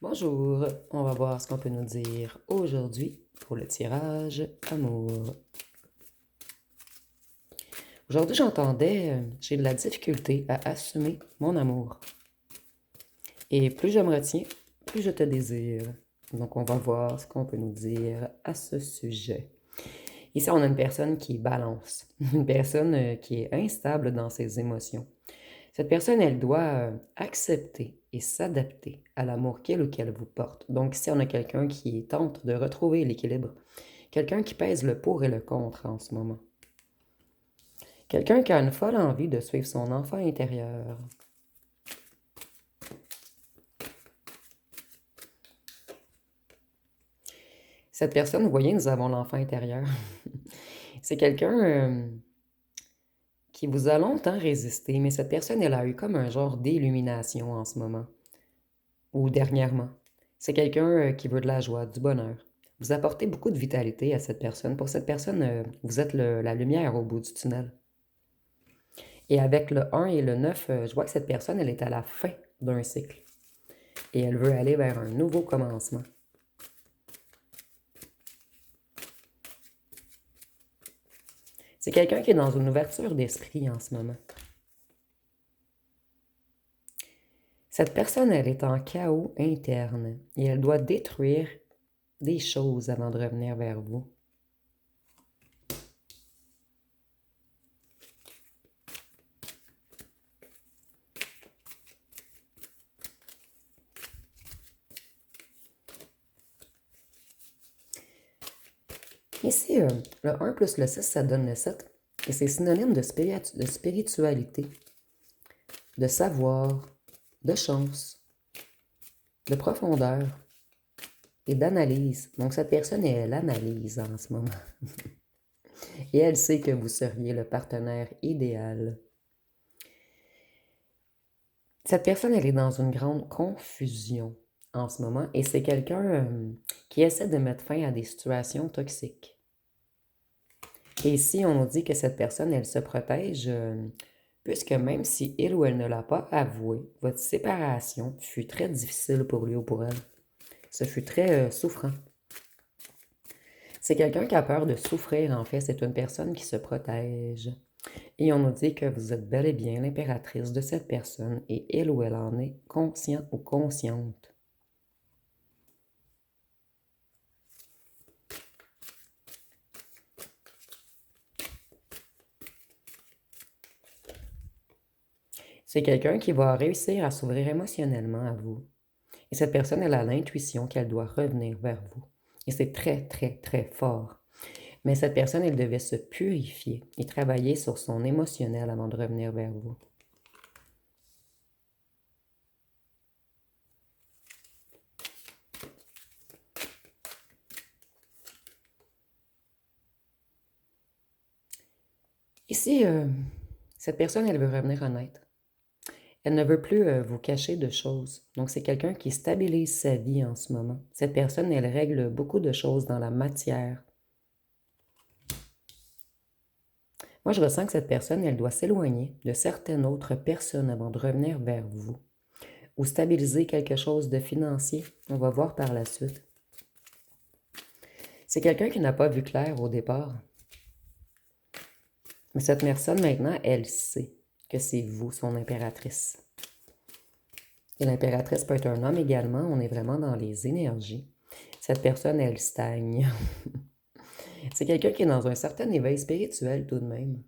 Bonjour, on va voir ce qu'on peut nous dire aujourd'hui pour le tirage amour. Aujourd'hui, j'ai de la difficulté à assumer mon amour. Et plus je me retiens, plus je te désire. Donc, on va voir ce qu'on peut nous dire à ce sujet. Ici, on a une personne qui balance, une personne qui est instable dans ses émotions. Cette personne, elle doit accepter et s'adapter à l'amour qu'elle ou qu'elle vous porte. Donc, si on a quelqu'un qui tente de retrouver l'équilibre, quelqu'un qui pèse le pour et le contre en ce moment, quelqu'un qui a une folle envie de suivre son enfant intérieur. Cette personne, vous voyez, nous avons l'enfant intérieur. C'est quelqu'un qui vous a longtemps résisté, mais cette personne, elle a eu comme un genre d'illumination en ce moment, ou dernièrement. C'est quelqu'un qui veut de la joie, du bonheur. Vous apportez beaucoup de vitalité à cette personne. Pour cette personne, vous êtes la lumière au bout du tunnel. Et avec le 1 et le 9, je vois que cette personne, elle est à la fin d'un cycle. Et elle veut aller vers un nouveau commencement. C'est quelqu'un qui est dans une ouverture d'esprit en ce moment. Cette personne, elle est en chaos interne et elle doit détruire des choses avant de revenir vers vous. Ici, le 1 plus le 6, ça donne le 7. Et c'est synonyme de spiritualité, de savoir, de chance, de profondeur et d'analyse. Donc cette personne, elle analyse en ce moment. Et elle sait que vous seriez le partenaire idéal. Cette personne, elle est dans une grande confusion en ce moment et c'est quelqu'un qui essaie de mettre fin à des situations toxiques. Et ici, on nous dit que cette personne, elle se protège puisque même si il ou elle ne l'a pas avoué, votre séparation fut très difficile pour lui ou pour elle. Ce fut très souffrant. C'est quelqu'un qui a peur de souffrir, en fait. C'est une personne qui se protège. Et on nous dit que vous êtes bel et bien l'impératrice de cette personne et il ou elle en est conscient ou consciente. C'est quelqu'un qui va réussir à s'ouvrir émotionnellement à vous. Et cette personne, elle a l'intuition qu'elle doit revenir vers vous. Et c'est très, très, très fort. Mais cette personne, elle devait se purifier et travailler sur son émotionnel avant de revenir vers vous. Ici, cette personne, elle veut revenir honnête. Elle ne veut plus vous cacher de choses. Donc, c'est quelqu'un qui stabilise sa vie en ce moment. Cette personne, elle règle beaucoup de choses dans la matière. Moi, je ressens que cette personne, elle doit s'éloigner de certaines autres personnes avant de revenir vers vous. Ou stabiliser quelque chose de financier. On va voir par la suite. C'est quelqu'un qui n'a pas vu clair au départ. Mais cette personne, maintenant, elle sait que c'est vous, son impératrice. Et l'impératrice peut être un homme également. On est vraiment dans les énergies. Cette personne, elle stagne. C'est quelqu'un qui est dans un certain éveil spirituel tout de même.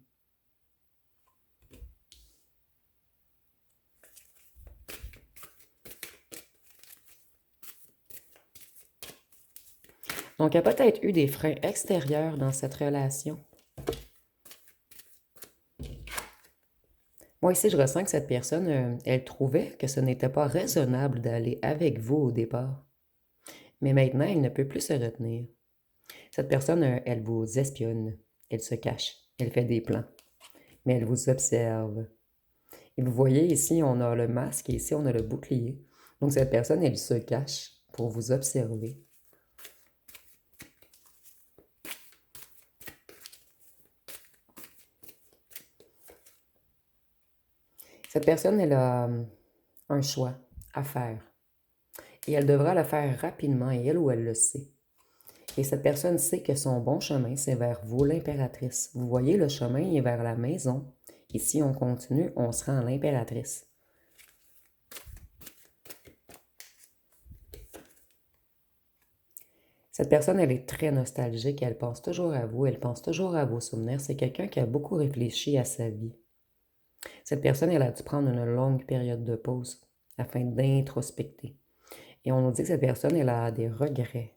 Donc, il y a peut-être eu des freins extérieurs dans cette relation. Moi, ici, je ressens que cette personne, elle trouvait que ce n'était pas raisonnable d'aller avec vous au départ. Mais maintenant, elle ne peut plus se retenir. Cette personne, elle vous espionne, elle se cache, elle fait des plans, mais elle vous observe. Et vous voyez, ici, on a le masque et ici, on a le bouclier. Donc, cette personne, elle se cache pour vous observer. Cette personne, elle a un choix à faire. Et elle devra le faire rapidement, et elle ou elle le sait. Et cette personne sait que son bon chemin, c'est vers vous, l'impératrice. Vous voyez, le chemin est vers la maison. Et si on continue, on se rend à l'impératrice. Cette personne, elle est très nostalgique, elle pense toujours à vous, elle pense toujours à vos souvenirs. C'est quelqu'un qui a beaucoup réfléchi à sa vie. Cette personne, elle a dû prendre une longue période de pause afin d'introspecter. Et on nous dit que cette personne, elle a des regrets.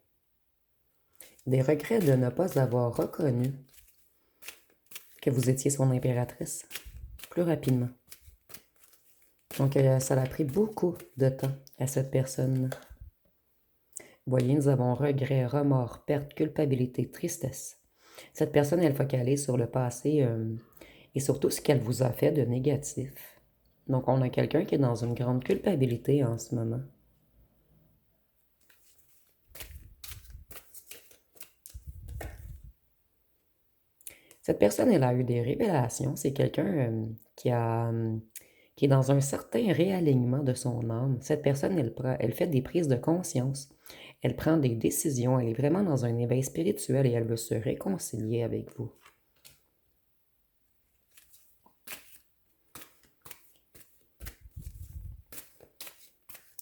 Des regrets de ne pas avoir reconnu que vous étiez son impératrice plus rapidement. Donc, ça a pris beaucoup de temps à cette personne. Voyez, nous avons regrets, remords, perte, culpabilité, tristesse. Cette personne, elle focalise sur le passé et surtout ce qu'elle vous a fait de négatif. Donc, on a quelqu'un qui est dans une grande culpabilité en ce moment. Cette personne, elle a eu des révélations. C'est quelqu'un qui est dans un certain réalignement de son âme. Cette personne, elle fait des prises de conscience. Elle prend des décisions. Elle est vraiment dans un éveil spirituel et elle veut se réconcilier avec vous.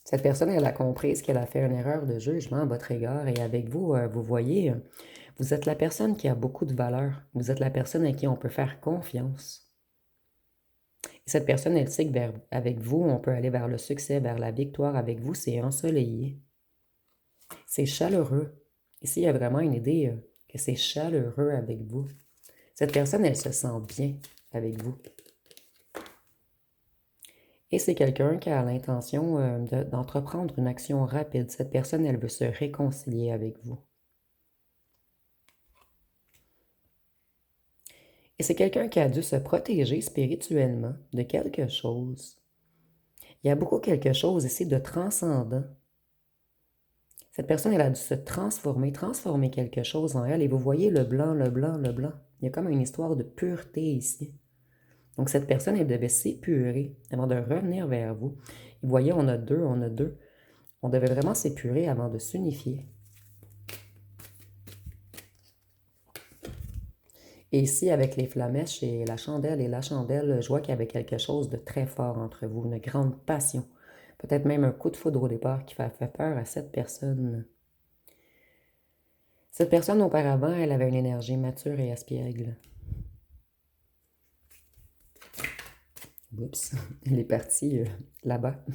Cette personne, elle a compris qu'elle a fait une erreur de jugement à votre égard et avec vous, vous voyez, vous êtes la personne qui a beaucoup de valeur. Vous êtes la personne à qui on peut faire confiance. Et cette personne, elle sait qu'avec vous, on peut aller vers le succès, vers la victoire. Avec vous, c'est ensoleillé. C'est chaleureux. Ici, il y a vraiment une idée que c'est chaleureux avec vous. Cette personne, elle se sent bien avec vous. Et c'est quelqu'un qui a l'intention d'entreprendre une action rapide. Cette personne, elle veut se réconcilier avec vous. Et c'est quelqu'un qui a dû se protéger spirituellement de quelque chose. Il y a beaucoup quelque chose ici de transcendant. Cette personne, elle a dû se transformer quelque chose en elle. Et vous voyez le blanc, le blanc, le blanc. Il y a comme une histoire de pureté ici. Donc cette personne, elle devait s'épurer avant de revenir vers vous. Et vous voyez, on a deux. On devait vraiment s'épurer avant de s'unifier. Et ici, avec les flamèches et la chandelle, je vois qu'il y avait quelque chose de très fort entre vous, une grande passion. Peut-être même un coup de foudre au départ qui fait peur à cette personne. Cette personne, auparavant, elle avait une énergie mature et espiègle. Oups, elle est partie là-bas.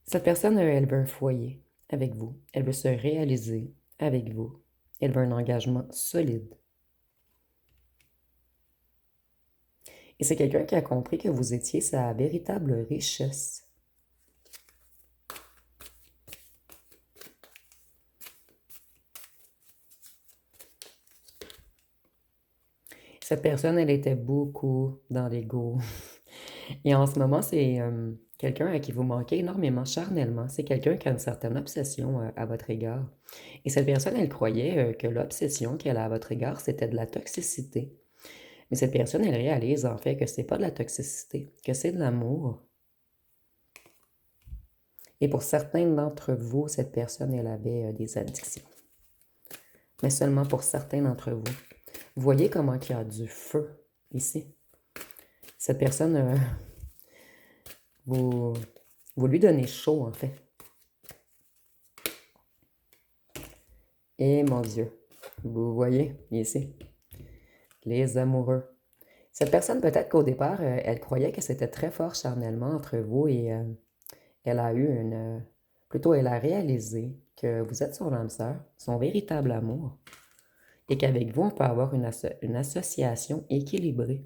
Cette personne, elle veut un foyer avec vous. Elle veut se réaliser avec vous. Elle veut un engagement solide. Et c'est quelqu'un qui a compris que vous étiez sa véritable richesse. Cette personne, elle était beaucoup dans l'ego. Et en ce moment, c'est quelqu'un à qui vous manquez énormément charnellement. C'est quelqu'un qui a une certaine obsession à votre égard. Et cette personne, elle croyait que l'obsession qu'elle a à votre égard, c'était de la toxicité. Mais cette personne, elle réalise en fait que c'est pas de la toxicité, que c'est de l'amour. Et pour certains d'entre vous, cette personne, elle avait des addictions. Mais seulement pour certains d'entre vous. Vous voyez comment il y a du feu ici. Cette personne, vous lui donnez chaud, en fait. Et mon Dieu, vous voyez ici, les amoureux. Cette personne, peut-être qu'au départ, elle croyait que c'était très fort charnellement entre vous et elle a eu plutôt, elle a réalisé que vous êtes son âme sœur, son véritable amour, et qu'avec vous, on peut avoir une association équilibrée.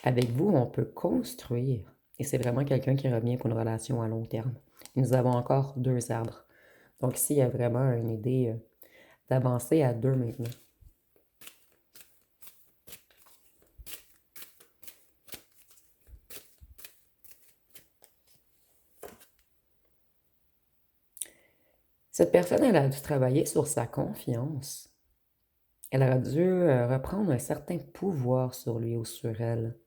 Avec vous, on peut construire, et c'est vraiment quelqu'un qui revient pour une relation à long terme. Et nous avons encore 2 arbres. Donc ici, il y a vraiment une idée d'avancer à 2 maintenant. Cette personne, elle a dû travailler sur sa confiance. Elle a dû reprendre un certain pouvoir sur lui ou sur elle.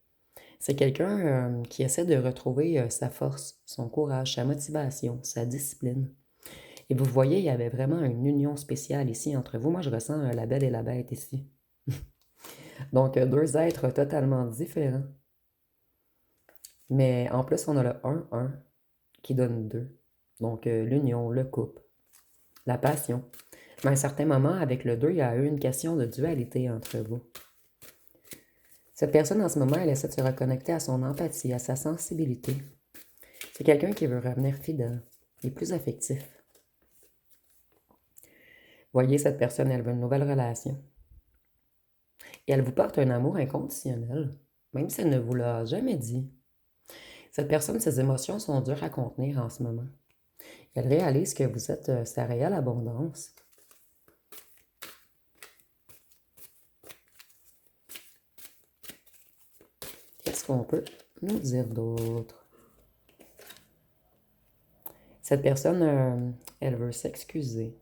C'est quelqu'un qui essaie de retrouver sa force, son courage, sa motivation, sa discipline. Et vous voyez, il y avait vraiment une union spéciale ici entre vous. Moi, je ressens la belle et la bête ici. Donc, deux êtres totalement différents. Mais en plus, on a le 1-1 qui donne 2. Donc, l'union, le couple, la passion. Mais à un certain moment, avec le 2, il y a eu une question de dualité entre vous. Cette personne, en ce moment, elle essaie de se reconnecter à son empathie, à sa sensibilité. C'est quelqu'un qui veut revenir fidèle et plus affectif. Voyez, cette personne, elle veut une nouvelle relation. Et elle vous porte un amour inconditionnel, même si elle ne vous l'a jamais dit. Cette personne, ses émotions sont dures à contenir en ce moment. Elle réalise que vous êtes sa réelle abondance. Qu'est-ce qu'on peut nous dire d'autre? Cette personne, elle veut s'excuser.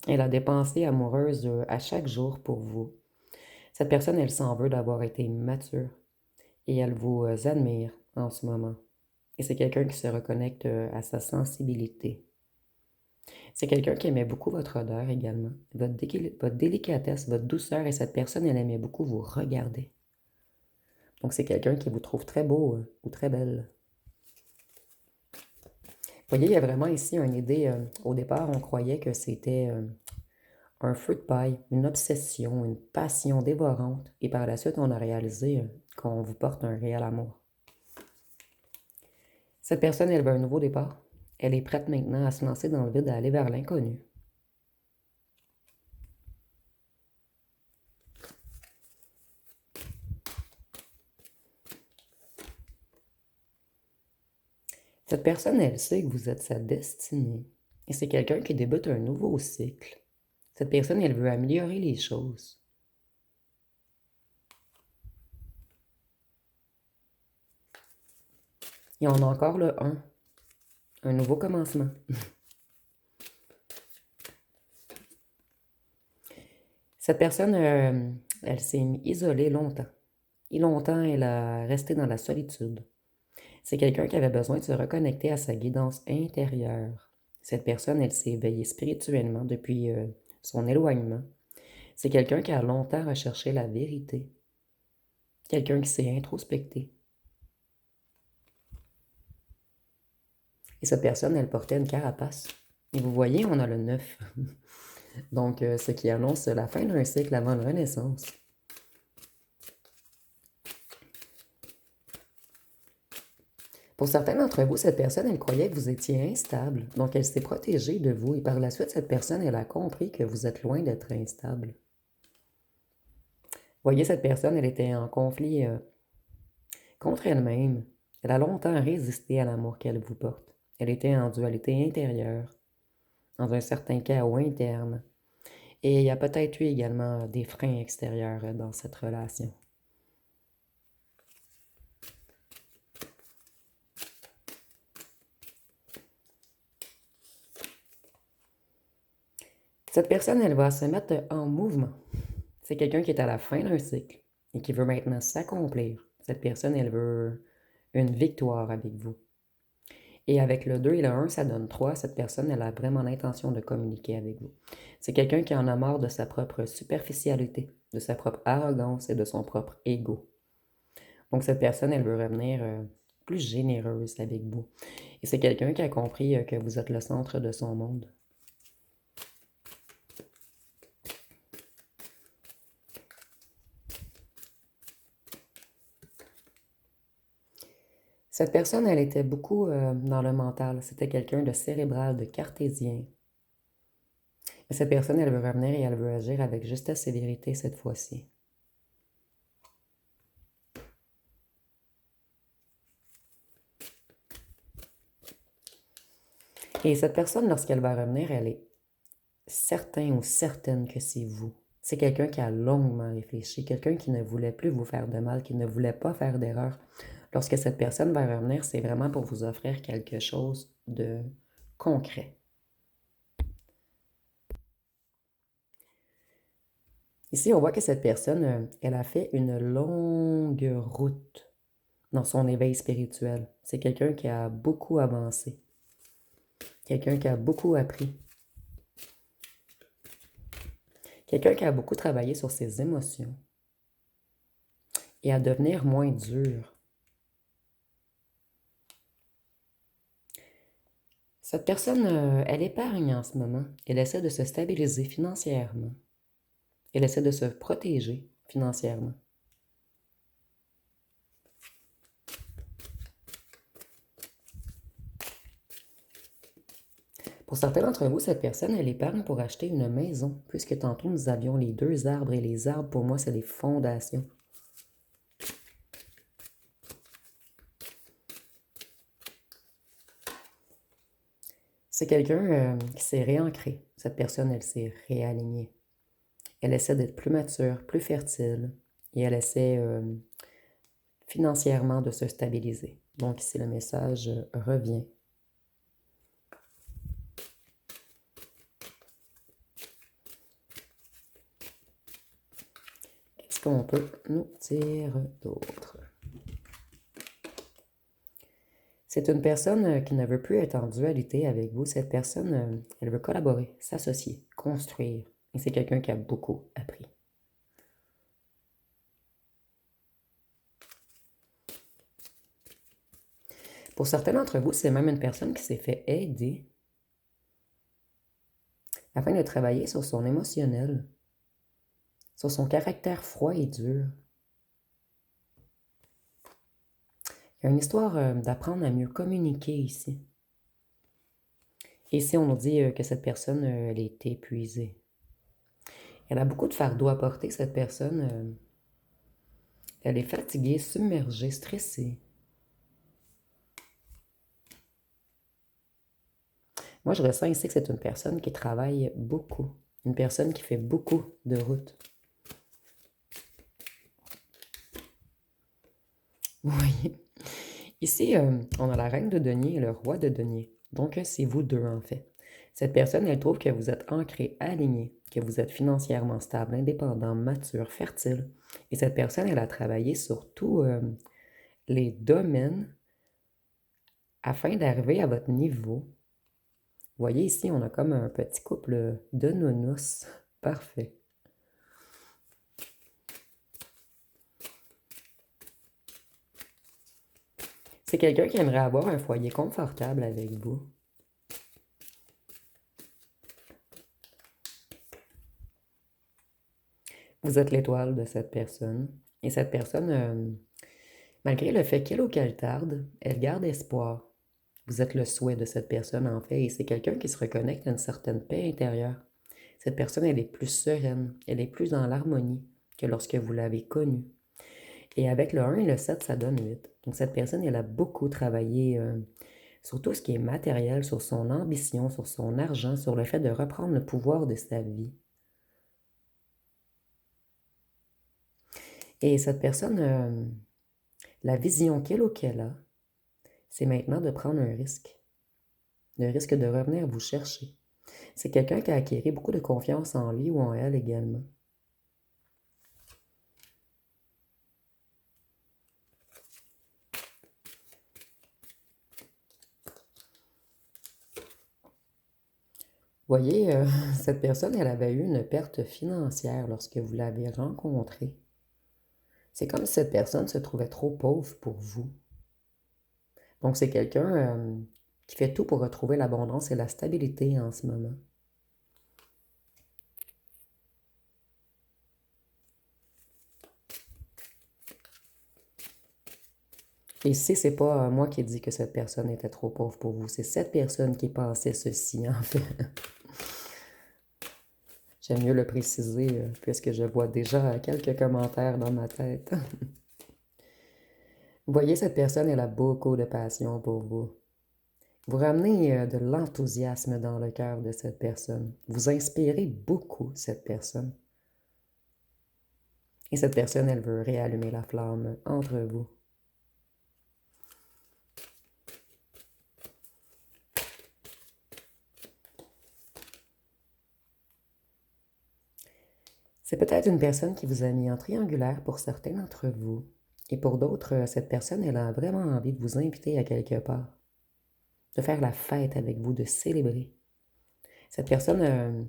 Elle a des pensées amoureuses à chaque jour pour vous. Cette personne, elle s'en veut d'avoir été mature et elle vous admire en ce moment. Et c'est quelqu'un qui se reconnecte à sa sensibilité. C'est quelqu'un qui aimait beaucoup votre odeur également, votre délicatesse, votre douceur, et cette personne, elle aimait beaucoup vous regarder. Donc c'est quelqu'un qui vous trouve très beau ou très belle. Vous voyez, il y a vraiment ici une idée, au départ, on croyait que c'était un feu de paille, une obsession, une passion dévorante, et par la suite, on a réalisé qu'on vous porte un réel amour. Cette personne, elle veut un nouveau départ. Elle est prête maintenant à se lancer dans le vide, à aller vers l'inconnu. Cette personne, elle sait que vous êtes sa destinée. Et c'est quelqu'un qui débute un nouveau cycle. Cette personne, elle veut améliorer les choses. Et on a encore le 1. Un nouveau commencement. Cette personne, elle s'est isolée longtemps. Et longtemps, elle a resté dans la solitude. C'est quelqu'un qui avait besoin de se reconnecter à sa guidance intérieure. Cette personne, elle s'est éveillée spirituellement depuis son éloignement. C'est quelqu'un qui a longtemps recherché la vérité. Quelqu'un qui s'est introspecté. Et cette personne, elle portait une carapace. Et vous voyez, on a le 9. Donc, ce qui annonce la fin d'un cycle avant une renaissance. Pour certains d'entre vous, cette personne, elle croyait que vous étiez instable. Donc, elle s'est protégée de vous. Et par la suite, cette personne, elle a compris que vous êtes loin d'être instable. Voyez, cette personne, elle était en conflit contre elle-même. Elle a longtemps résisté à l'amour qu'elle vous porte. Elle était en dualité intérieure, dans un certain chaos interne. Et il y a peut-être eu également des freins extérieurs dans cette relation. Cette personne, elle va se mettre en mouvement. C'est quelqu'un qui est à la fin d'un cycle et qui veut maintenant s'accomplir. Cette personne, elle veut une victoire avec vous. Et avec le 2 et le 1, ça donne 3. Cette personne, elle a vraiment l'intention de communiquer avec vous. C'est quelqu'un qui en a marre de sa propre superficialité, de sa propre arrogance et de son propre ego. Donc cette personne, elle veut revenir plus généreuse avec vous. Et c'est quelqu'un qui a compris que vous êtes le centre de son monde. Cette personne, elle était beaucoup dans le mental. C'était quelqu'un de cérébral, de cartésien. Et cette personne, elle veut revenir et elle veut agir avec justesse et vérité cette fois-ci. Et cette personne, lorsqu'elle va revenir, elle est certaine ou certaine que c'est vous. C'est quelqu'un qui a longuement réfléchi, quelqu'un qui ne voulait plus vous faire de mal, qui ne voulait pas faire d'erreur. Lorsque cette personne va revenir, c'est vraiment pour vous offrir quelque chose de concret. Ici, on voit que cette personne, elle a fait une longue route dans son éveil spirituel. C'est quelqu'un qui a beaucoup avancé, quelqu'un qui a beaucoup appris, quelqu'un qui a beaucoup travaillé sur ses émotions et à devenir moins dur. Cette personne, elle épargne en ce moment. Elle essaie de se stabiliser financièrement. Elle essaie de se protéger financièrement. Pour certains d'entre vous, cette personne, elle épargne pour acheter une maison, puisque tantôt nous avions les 2 arbres, et les arbres, pour moi, c'est les fondations. C'est quelqu'un qui s'est réancré. Cette personne, elle s'est réalignée. Elle essaie d'être plus mature, plus fertile, et elle essaie financièrement de se stabiliser. Donc ici, le message revient. Qu'est-ce qu'on peut nous dire d'autre? C'est une personne qui ne veut plus être en dualité avec vous. Cette personne, elle veut collaborer, s'associer, construire. Et c'est quelqu'un qui a beaucoup appris. Pour certains d'entre vous, c'est même une personne qui s'est fait aider afin de travailler sur son émotionnel, sur son caractère froid et dur. Il y a une histoire d'apprendre à mieux communiquer ici. Et ici, on nous dit que cette personne, elle est épuisée. Elle a beaucoup de fardeau à porter, cette personne. Elle est fatiguée, submergée, stressée. Moi, je ressens ici que c'est une personne qui travaille beaucoup. Une personne qui fait beaucoup de routes. Vous voyez? Ici, on a la reine de denier et le roi de denier. Donc, c'est vous deux, en fait. Cette personne, elle trouve que vous êtes ancré, aligné, que vous êtes financièrement stable, indépendant, mature, fertile. Et cette personne, elle a travaillé sur tous les domaines afin d'arriver à votre niveau. Vous voyez ici, on a comme un petit couple de nounous. Parfait. C'est quelqu'un qui aimerait avoir un foyer confortable avec vous. Vous êtes l'étoile de cette personne. Et cette personne, malgré le fait qu'elle ou qu'elle tarde, elle garde espoir. Vous êtes le souhait de cette personne, en fait, et c'est quelqu'un qui se reconnecte à une certaine paix intérieure. Cette personne, elle est plus sereine, elle est plus dans l'harmonie que lorsque vous l'avez connue. Et avec le 1 et le 7, ça donne 8. Donc cette personne, elle a beaucoup travaillé sur tout ce qui est matériel, sur son ambition, sur son argent, sur le fait de reprendre le pouvoir de sa vie. Et cette personne, la vision qu'elle ou qu'elle a, c'est maintenant de prendre un risque. Le risque de revenir vous chercher. C'est quelqu'un qui a acquis beaucoup de confiance en lui ou en elle également. Voyez, cette personne, elle avait eu une perte financière lorsque vous l'avez rencontrée. C'est comme si cette personne se trouvait trop pauvre pour vous. Donc, c'est quelqu'un qui fait tout pour retrouver l'abondance et la stabilité en ce moment. Et si c'est pas moi qui dis que cette personne était trop pauvre pour vous, c'est cette personne qui pensait ceci, en fait. J'aime mieux le préciser puisque je vois déjà quelques commentaires dans ma tête. Vous voyez, cette personne, elle a beaucoup de passion pour vous. Vous ramenez de l'enthousiasme dans le cœur de cette personne. Vous inspirez beaucoup cette personne. Et cette personne, elle veut réallumer la flamme entre vous. C'est peut-être une personne qui vous a mis en triangulaire pour certains d'entre vous. Et pour d'autres, cette personne, elle a vraiment envie de vous inviter à quelque part, de faire la fête avec vous, de célébrer. Cette personne,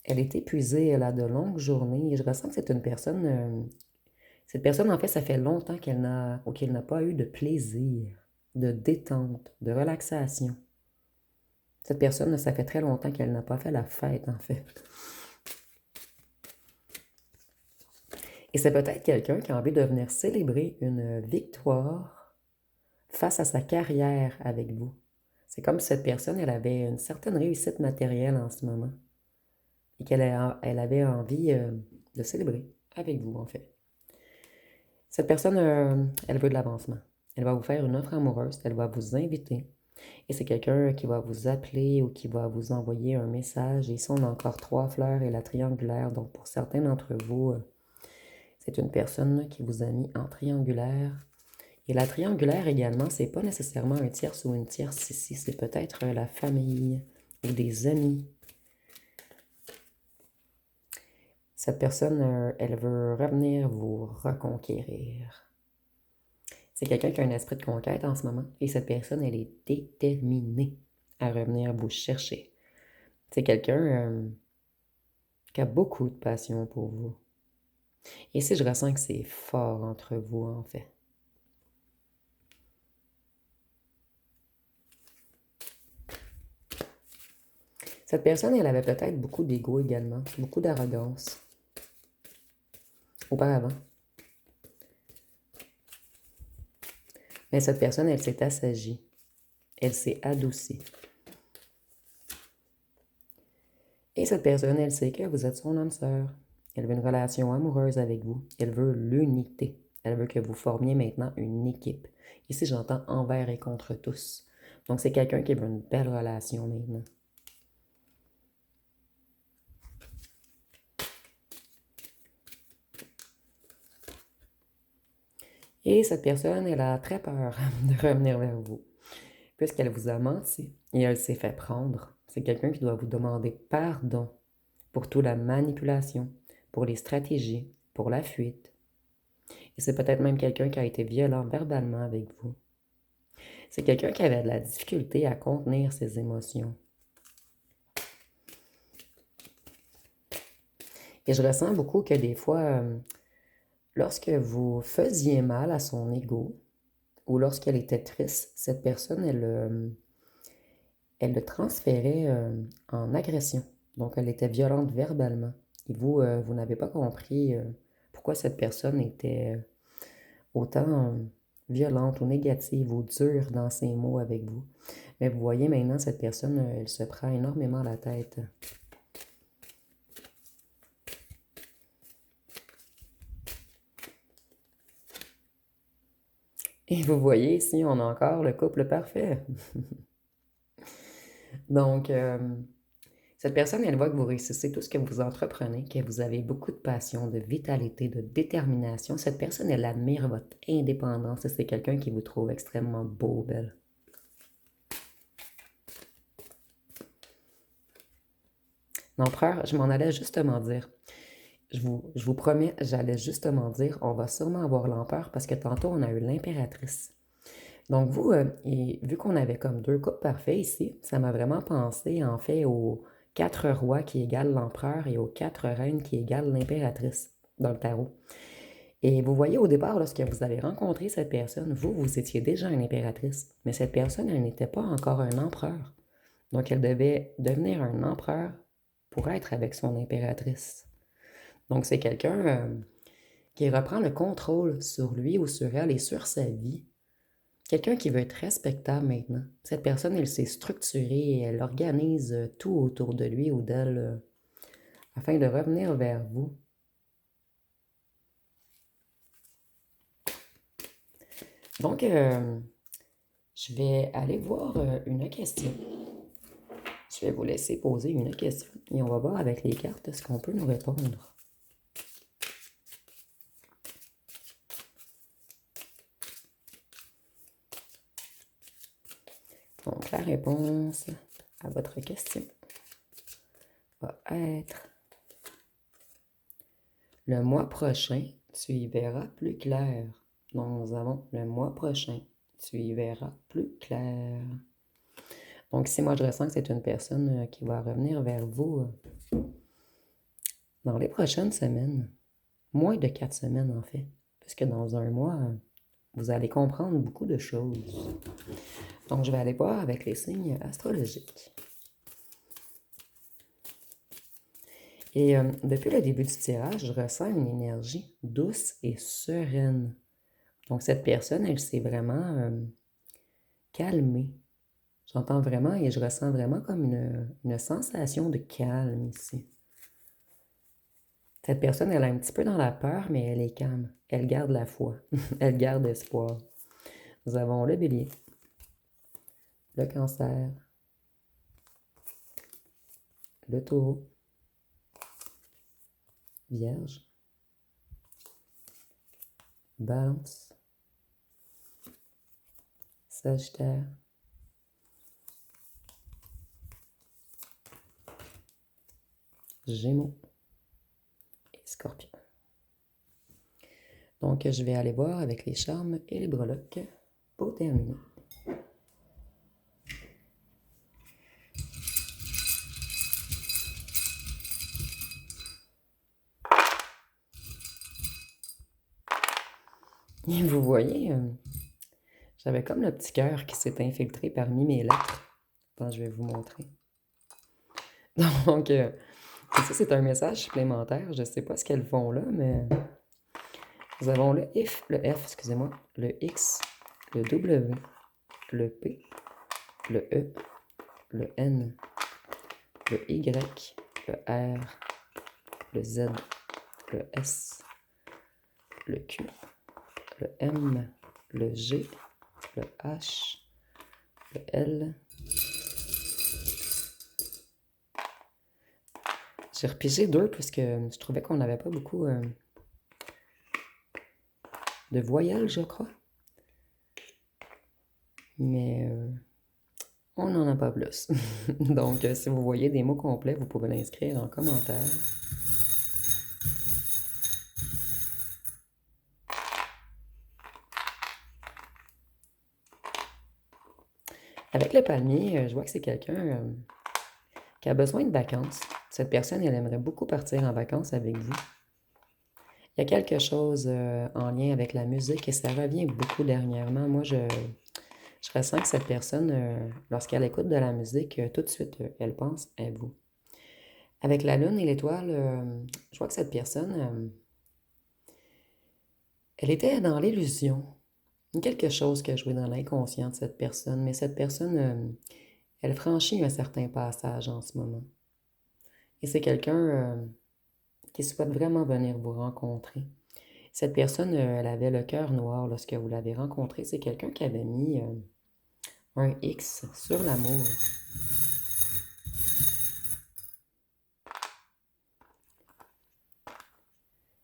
elle est épuisée, elle a de longues journées et je ressens que c'est une personne, cette personne, en fait, ça fait longtemps qu'elle n'a pas eu de plaisir, de détente, de relaxation. Cette personne, ça fait très longtemps qu'elle n'a pas fait la fête, en fait. Et c'est peut-être quelqu'un qui a envie de venir célébrer une victoire face à sa carrière avec vous. C'est comme si cette personne, elle avait une certaine réussite matérielle en ce moment et elle avait envie de célébrer avec vous, en fait. Cette personne, elle veut de l'avancement. Elle va vous faire une offre amoureuse, elle va vous inviter. Et c'est quelqu'un qui va vous appeler ou qui va vous envoyer un message. Et ici, on a encore 3 fleurs et la triangulaire. Donc, pour certains d'entre vous, c'est une personne qui vous a mis en triangulaire. Et la triangulaire également, c'est pas nécessairement un tierce ou une tierce ici. C'est peut-être la famille ou des amis. Cette personne, elle veut revenir vous reconquérir. C'est quelqu'un qui a un esprit de conquête en ce moment. Et cette personne, elle est déterminée à revenir vous chercher. C'est quelqu'un qui a beaucoup de passion pour vous. Et ici, je ressens que c'est fort entre vous, en fait. Cette personne, elle avait peut-être beaucoup d'ego également, beaucoup d'arrogance auparavant. Mais cette personne, elle s'est assagie. Elle s'est adoucie. Et cette personne, elle sait que vous êtes son âme sœur. Elle veut une relation amoureuse avec vous. Elle veut l'unité. Elle veut que vous formiez maintenant une équipe. Ici, j'entends envers et contre tous. Donc, c'est quelqu'un qui veut une belle relation maintenant. Et cette personne, elle a très peur de revenir vers vous, puisqu'elle vous a menti et elle s'est fait prendre. C'est quelqu'un qui doit vous demander pardon pour toute la manipulation, pour les stratégies, pour la fuite. Et c'est peut-être même quelqu'un qui a été violent verbalement avec vous. C'est quelqu'un qui avait de la difficulté à contenir ses émotions. Et je ressens beaucoup que des fois, lorsque vous faisiez mal à son ego, ou lorsqu'elle était triste, cette personne, elle le transférait en agression. Donc, elle était violente verbalement. Et vous, vous n'avez pas compris pourquoi cette personne était autant violente ou négative ou dure dans ses mots avec vous. Mais vous voyez maintenant, cette personne, elle se prend énormément la tête. Et vous voyez ici, on a encore le couple parfait. Donc, cette personne, elle voit que vous réussissez tout ce que vous entreprenez, que vous avez beaucoup de passion, de vitalité, de détermination. Cette personne, elle admire votre indépendance et c'est quelqu'un qui vous trouve extrêmement beau, belle. L'empereur, je m'en allais justement dire. Je vous promets, j'allais justement dire, on va sûrement avoir l'empereur parce que tantôt, on a eu l'impératrice. Donc, vous, et vu qu'on avait comme 2 couples parfaits ici, ça m'a vraiment pensé, en fait, aux 4 rois qui égalent l'empereur et aux 4 reines qui égalent l'impératrice dans le tarot. Et vous voyez, au départ, lorsque vous avez rencontré cette personne, vous, vous étiez déjà une impératrice, mais cette personne, elle n'était pas encore un empereur. Donc, elle devait devenir un empereur pour être avec son impératrice. Donc, c'est quelqu'un qui reprend le contrôle sur lui ou sur elle et sur sa vie. Quelqu'un qui veut être respectable maintenant. Cette personne, elle s'est structurée et elle organise tout autour de lui ou d'elle afin de revenir vers vous. Donc, je vais aller voir une question. Je vais vous laisser poser une question et on va voir avec les cartes ce qu'on peut nous répondre. Donc, la réponse à votre question va être: le mois prochain tu y verras plus clair. Donc, nous avons le mois prochain, tu y verras plus clair. Donc, ici, moi, je ressens que c'est une personne qui va revenir vers vous dans les prochaines semaines. Moins de 4 semaines, en fait. Puisque dans un mois, vous allez comprendre beaucoup de choses. Donc, je vais aller voir avec les signes astrologiques. Et depuis le début du tirage, je ressens une énergie douce et sereine. Donc, cette personne, elle s'est vraiment calmée. J'entends vraiment et je ressens vraiment comme une sensation de calme ici. Cette personne, elle est un petit peu dans la peur, mais elle est calme. Elle garde la foi. Elle garde espoir. Nous avons le bélier, le cancer, le taureau, vierge, balance, sagittaire, gémeaux et scorpion. Donc, je vais aller voir avec les charmes et les breloques pour terminer. Et vous voyez, j'avais comme le petit cœur qui s'est infiltré parmi mes lettres. Attends, je vais vous montrer. Donc, ça, c'est un message supplémentaire. Je ne sais pas ce qu'elles font là, mais nous avons le F, excusez-moi, le X, le W, le P, le E, le N, le Y, le R, le Z, le S, le Q, le M, le G, le H, le L. J'ai repigé 2 parce que je trouvais qu'on n'avait pas beaucoup de voyelles, je crois. Mais on n'en a pas plus. Donc, si vous voyez des mots complets, vous pouvez l'inscrire en commentaire. Avec le palmier, je vois que c'est quelqu'un qui a besoin de vacances. Cette personne, elle aimerait beaucoup partir en vacances avec vous. Il y a quelque chose en lien avec la musique et ça revient beaucoup dernièrement. Moi, je ressens que cette personne, lorsqu'elle écoute de la musique, tout de suite, elle pense à vous. Avec la lune et l'étoile, je vois que cette personne, elle était dans l'illusion. Quelque chose qui a joué dans l'inconscient de cette personne, mais cette personne, elle franchit un certain passage en ce moment. Et c'est quelqu'un qui souhaite vraiment venir vous rencontrer. Cette personne, elle avait le cœur noir lorsque vous l'avez rencontrée. C'est quelqu'un qui avait mis un X sur l'amour.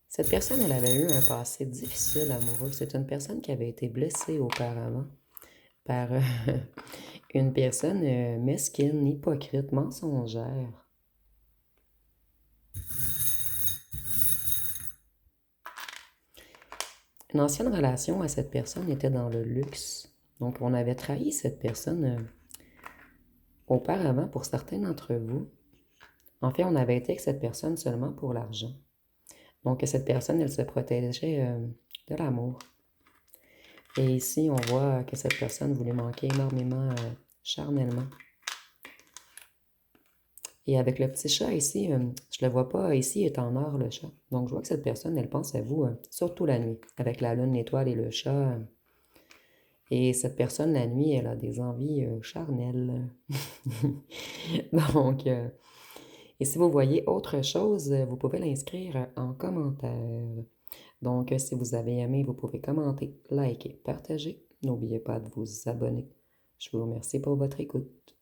Cette personne, elle avait eu un passé difficile amoureux. C'est une personne qui avait été blessée auparavant par une personne mesquine, hypocrite, mensongère. Une ancienne relation à cette personne était dans le luxe. Donc, on avait trahi cette personne auparavant pour certains d'entre vous. En fait, on avait été avec cette personne seulement pour l'argent. Donc, cette personne, elle se protégeait de l'amour. Et ici, on voit que cette personne voulait manquer énormément charnellement. Et avec le petit chat ici, je le vois pas, ici il est en or le chat. Donc je vois que cette personne, elle pense à vous, surtout la nuit, avec la lune, l'étoile et le chat. Et cette personne, la nuit, elle a des envies charnelles. Donc, et si vous voyez autre chose, vous pouvez l'inscrire en commentaire. Donc, si vous avez aimé, vous pouvez commenter, liker, partager. N'oubliez pas de vous abonner. Je vous remercie pour votre écoute.